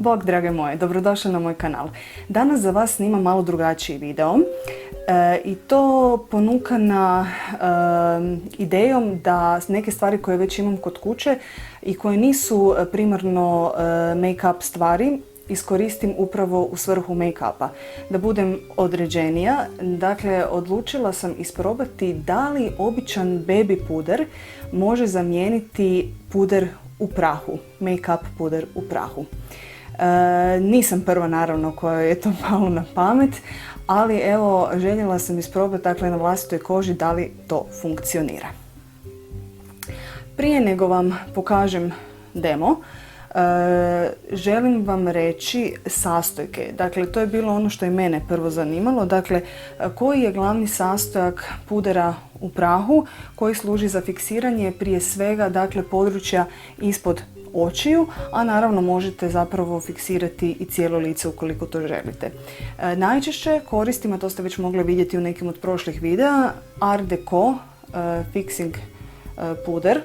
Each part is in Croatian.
Bog drage moje, dobrodošli na moj kanal. Danas za vas snimam malo drugačiji video i to ponukana idejom da neke stvari koje već imam kod kuće i koje nisu primarno make-up stvari iskoristim upravo u svrhu make-upa. Da budem određenija, dakle odlučila sam isprobati da li običan baby puder može zamijeniti puder u prahu, make-up puder u prahu. Nisam prva naravno koja je to palo na pamet, ali evo željela sam isprobati dakle na vlastitoj koži da li to funkcionira. Prije nego vam pokažem demo, želim vam reći sastojke. Dakle, to je bilo ono što je mene prvo zanimalo. Dakle, koji je glavni sastojak pudera u prahu koji služi za fiksiranje prije svega dakle područja ispod očiju, a naravno možete zapravo fiksirati i cijelo lice ukoliko to želite. Najčešće koristim, a to ste već mogli vidjeti u nekim od prošlih videa, Art Deco Fixing puder,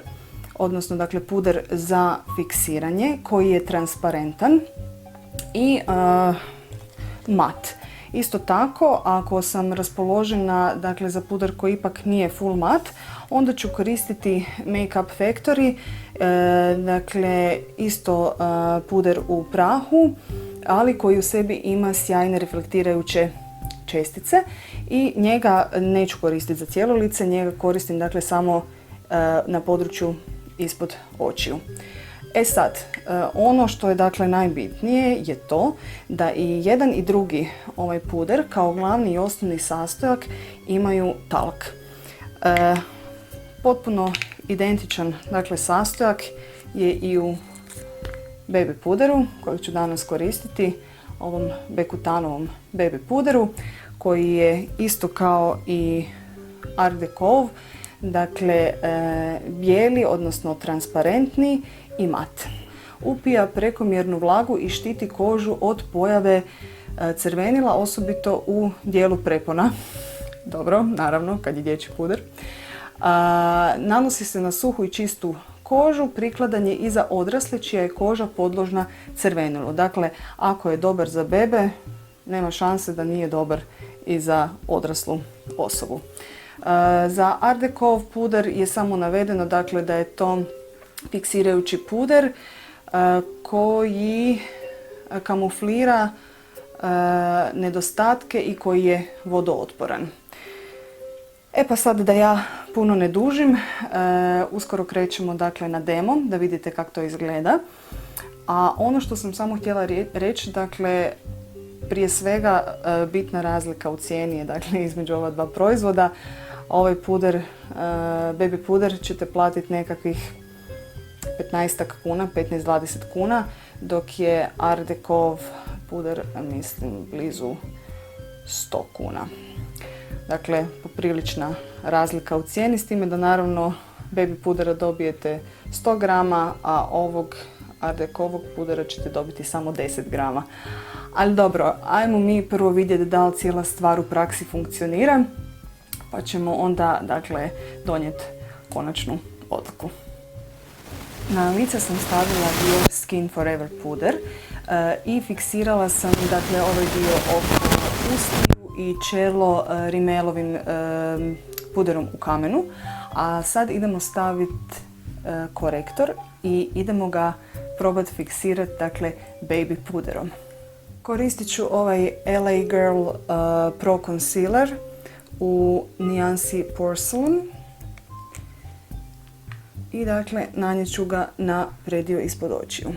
odnosno dakle puder za fiksiranje koji je transparentan i mat. Isto tako, ako sam raspoložena dakle za puder koji ipak nije full mat, onda ću koristiti Make Up Factory, dakle isto puder u prahu, ali koji u sebi ima sjajne reflektirajuće čestice i njega neću koristiti za cijelo lice, njega koristim dakle samo na području ispod očiju. E sad, ono što je dakle najbitnije je to da i jedan i drugi ovaj puder kao glavni i osnovni sastojak imaju talk. Potpuno identičan dakle sastojak je i u baby puderu kojeg ću danas koristiti, ovom Bekutanovom baby puderu koji je isto kao i Art Decov, dakle bijeli odnosno transparentni i mat. Upija prekomjernu vlagu i štiti kožu od pojave crvenila, osobito u dijelu prepona. Dobro, naravno, kad je dječji puder. Nanosi se na suhu i čistu kožu, prikladan je i za odrasle čija je koža podložna crvenilu. Dakle, ako je dobar za bebe, nema šanse da nije dobar i za odraslu osobu. Za Art Decov puder je samo navedeno dakle da je to fiksirajući puder koji kamuflira nedostatke i koji je vodootporan. E pa sad da ja puno ne dužim, uskoro krećemo dakle na demo da vidite kako to izgleda. A ono što sam samo htjela reći, dakle prije svega bitna razlika u cijeni je dakle između ova dva proizvoda. Ovaj puder, baby puder ćete platiti nekakvih 15 kuna, 15-20 kuna, dok je Art Decov puder, mislim, blizu 100 kuna. Dakle, poprilična razlika u cijeni, s time da naravno baby pudera dobijete 100 grama, a ovog Art Decovog pudera ćete dobiti samo 10 grama. Ali dobro, ajmo mi prvo vidjeti da li cijela stvar u praksi funkcionira, pa ćemo onda dakle donijeti konačnu odluku. Na lice sam stavila Dior Skin Forever puder i fiksirala sam dakle ovaj dio oko ustiju i čelo Rimmelovim puderom u kamenu, a sad idemo staviti korektor i idemo ga probati fiksirati dakle baby puderom. Koristit ću ovaj LA Girl Pro Concealer u nijansi Porcelain i dakle nanijet ću ga na predio ispod očiju.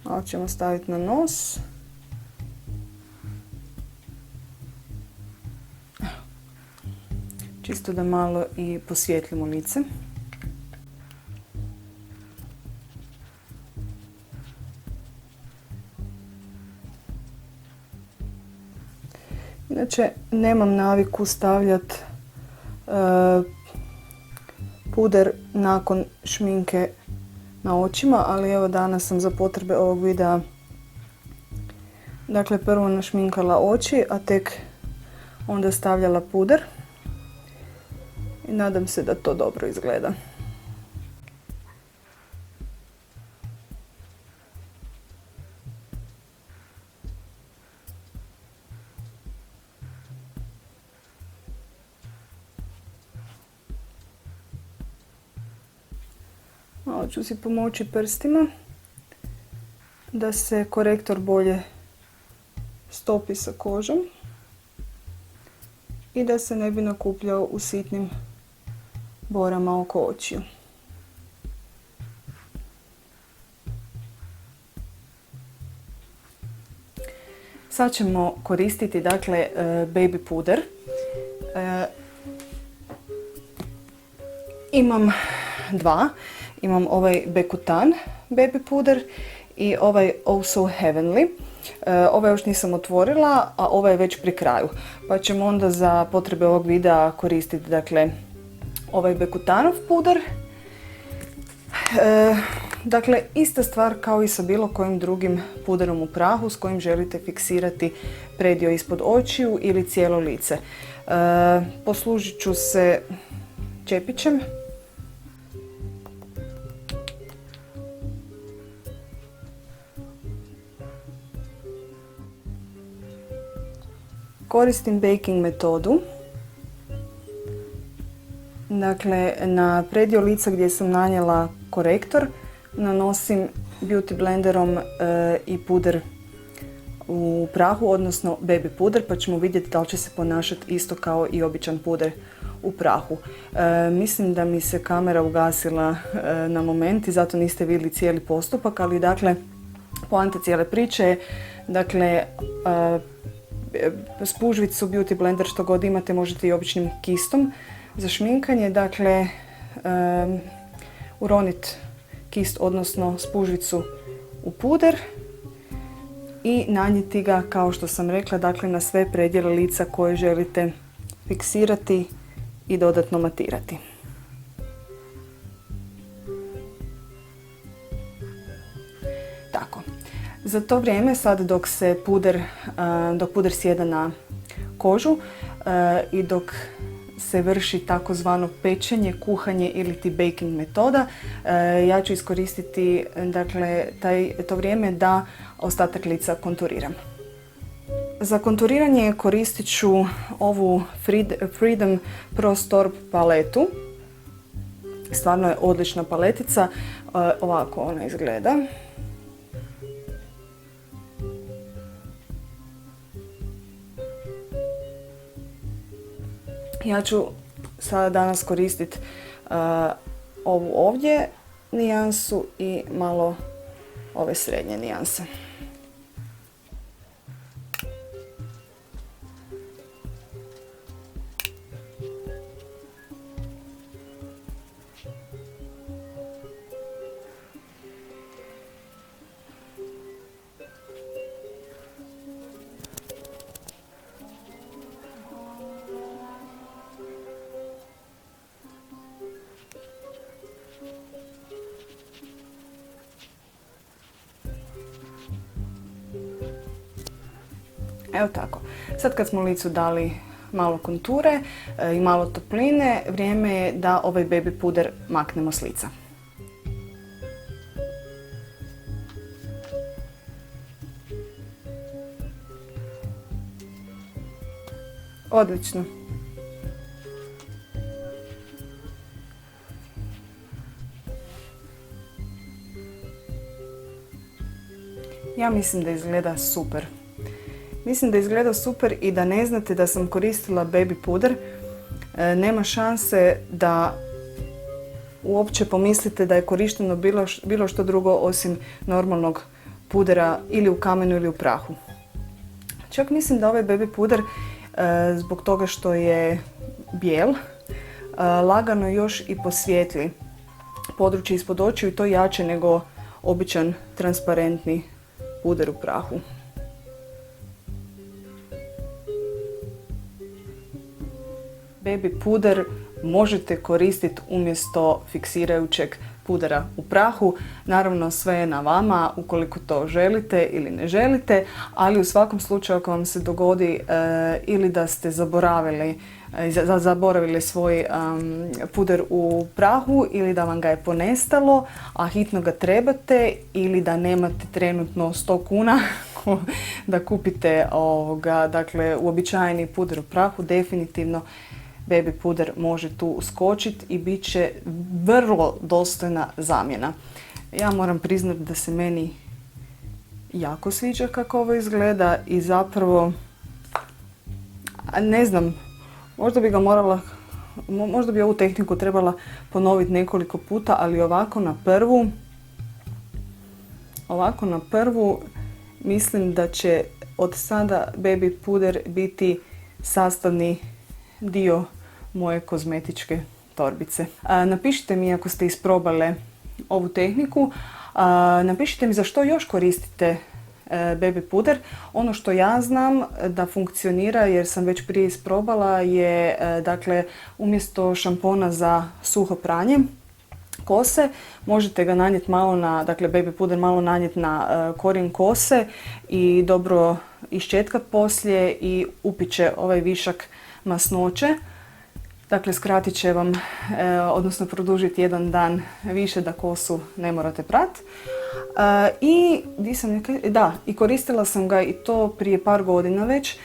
Malo ćemo staviti na nos. Čisto da malo i posvijetlimo lice. Inače, nemam naviku stavljati puder nakon šminke na očima, ali evo danas sam za potrebe ovog videa dakle prvo našminkala oči, a tek onda stavljala puder. i nadam se da to dobro izgleda. Malo ću si pomoći prstima da se korektor bolje stopi sa kožom i da se ne bi nakupljao u sitnim borama oko očiju. Sad ćemo koristiti dakle baby puder. Imam dva. Imam ovaj Bekutan baby puder i ovaj Oh So Heavenly. Ovaj još nisam otvorila, a ovaj je već pri kraju. Pa ćemo onda za potrebe ovog videa koristiti dakle ovaj Bekutanov puder. Dakle, ista stvar kao i sa bilo kojim drugim puderom u prahu s kojim želite fiksirati predio ispod očiju ili cijelo lice. Poslužit ću se čepićem. Koristim baking metodu. Dakle, na predio lica gdje sam nanijela korektor nanosim beauty blenderom i puder u prahu, odnosno baby puder, pa ćemo vidjeti da li će se ponašati isto kao i običan puder u prahu. Mislim da mi se kamera ugasila na moment i zato niste vidjeli cijeli postupak, ali dakle, poanta cijele priče je, dakle, spužvicu, beauty blender, što god imate, možete i običnim kistom za šminkanje, dakle, uroniti kist, odnosno spužvicu u puder i nanijeti ga, kao što sam rekla, dakle, na sve predjele lica koje želite fiksirati i dodatno matirati. Tako. Za to vrijeme, sad dok puder sjeda na kožu i dok se vrši takozvano pečenje, kuhanje ili ti baking metoda, ja ću iskoristiti dakle, to vrijeme da ostatak lica konturiram. Za konturiranje koristit ću ovu Freedom Pro Storb paletu. Stvarno je odlična paletica, ovako ona izgleda. Ja ću sada danas koristiti ovu ovdje nijansu i malo ove srednje nijanse. Evo tako. Sad kad smo licu dali malo konture i malo topline, vrijeme je da ovaj baby puder maknemo s lica. Odlično. Ja mislim da izgleda super. Mislim da izgleda super i da ne znate da sam koristila baby puder. Nema šanse da uopće pomislite da je korišteno bilo što drugo osim normalnog pudera ili u kamenu ili u prahu. Čak mislim da ovaj baby puder, zbog toga što je bijel, lagano još i posvijetli područje ispod očiju i to jače nego običan transparentni puder u prahu. Baby puder možete koristiti umjesto fiksirajućeg pudera u prahu. Naravno sve je na vama ukoliko to želite ili ne želite, ali u svakom slučaju ako vam se dogodi ili da ste zaboravili svoj puder u prahu ili da vam ga je ponestalo, a hitno ga trebate, ili da nemate trenutno 100 kuna da kupite dakle, uobičajeni puder u prahu, definitivno baby puder može tu uskočiti i bit će vrlo dostojna zamjena. Ja moram priznati da se meni jako sviđa kako ovo izgleda i zapravo, ne znam, možda bi ovu tehniku trebala ponoviti nekoliko puta, ali ovako na prvu mislim da će od sada baby puder biti sastavni dio moje kozmetičke torbice. Napišite mi ako ste isprobale ovu tehniku, napišite mi za što još koristite baby puder. Ono što ja znam da funkcionira, jer sam već prije isprobala, je dakle umjesto šampona za suho pranje kose, možete ga nanijeti malo na, dakle baby puder malo nanijeti na korijen kose i dobro iščetkat poslije i upiće ovaj višak masnoće. Dakle, skratit će vam, odnosno produžiti jedan dan više da kosu ne morate prati. I koristila sam ga i to prije par godina već,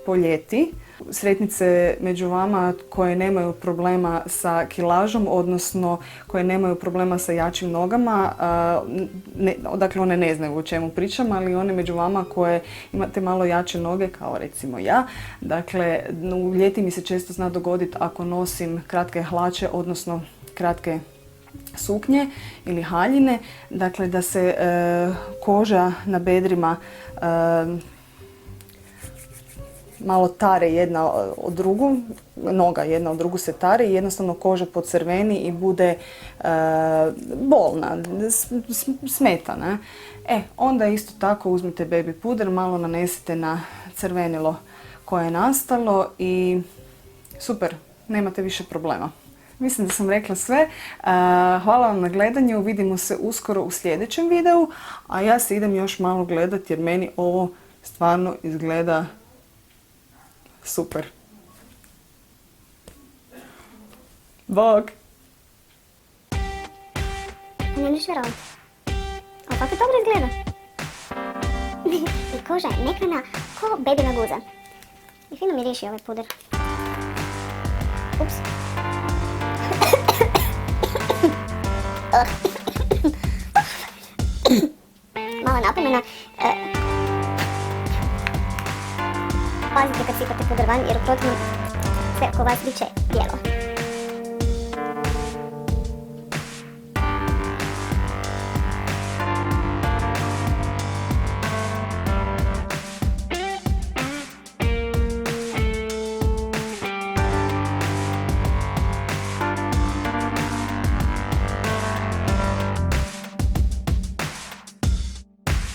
po ljeti. Sretnice među vama koje nemaju problema sa kilažom, odnosno koje nemaju problema sa jačim nogama, dakle one ne znaju o čemu pričam, ali one među vama koje imate malo jače noge, kao recimo ja, dakle u ljeti mi se često zna dogoditi ako nosim kratke hlače, odnosno kratke suknje ili haljine, dakle da se koža na bedrima malo tare jedna od drugu, noga jedna od drugu se tare i jednostavno koža pocrveni i bude bolna, smeta. Ne? Onda isto tako uzmite baby puder, malo nanesete na crvenilo koje je nastalo i super, nemate više problema. Mislim da sam rekla sve. Hvala vam na gledanju, vidimo se uskoro u sljedećem videu, a ja se idem još malo gledati jer meni ovo stvarno izgleda super. Bog! Ne možeš vjerovati. O, kako dobro izgleda. I koža je mekana ko bebina guza. I fino miriši ovaj puder. Ups. Mala napomena. Pazite kad sipate puder van jer u protivnom sve oko vas bit će bijelo.